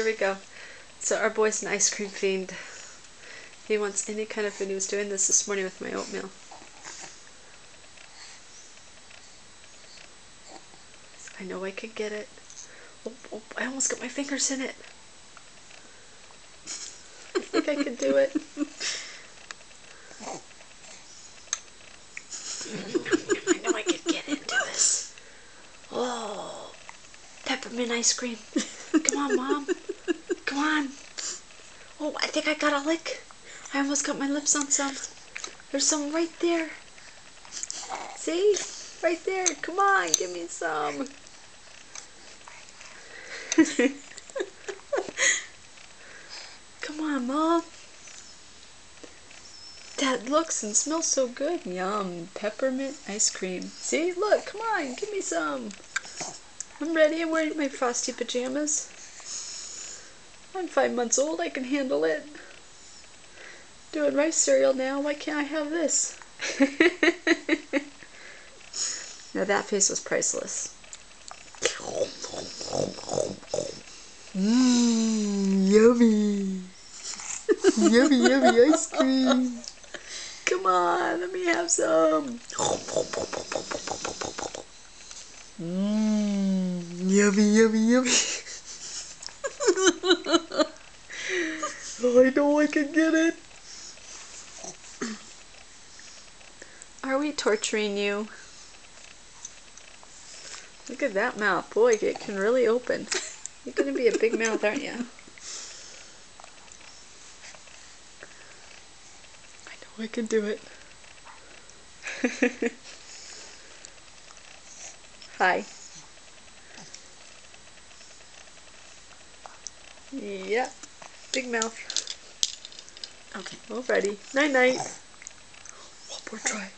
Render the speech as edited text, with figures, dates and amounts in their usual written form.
Here we go. So our boy's an ice cream fiend. He wants any kind of food. He was doing this morning with my oatmeal. I know I could get it. Oh, oh, I almost got my fingers in it. I think I could do it. I know I could get into this. Oh, peppermint ice cream. Come on, Mom. Come on. Oh, I think I got a lick. I almost got my lips on some. There's some right there. See? Right there. Come on, give me some. Come on, Mom. That looks and smells so good. Yum. Peppermint ice cream. See? Look, come on, give me some. I'm ready. I'm wearing my frosty pajamas. I'm 5 months old. I can handle it. Doing rice cereal now. Why can't I have this? Now that face was priceless. Yummy. Yummy, yummy ice cream. Come on, let me have some. Yummy, yummy, yummy. Oh, I know I can get it. Are we torturing you? Look at that mouth. Boy, it can really open. You're going to be a big mouth, aren't you? I know I can do it. Hi. Yeah. Big mouth. Okay. All ready. Night night. One more try.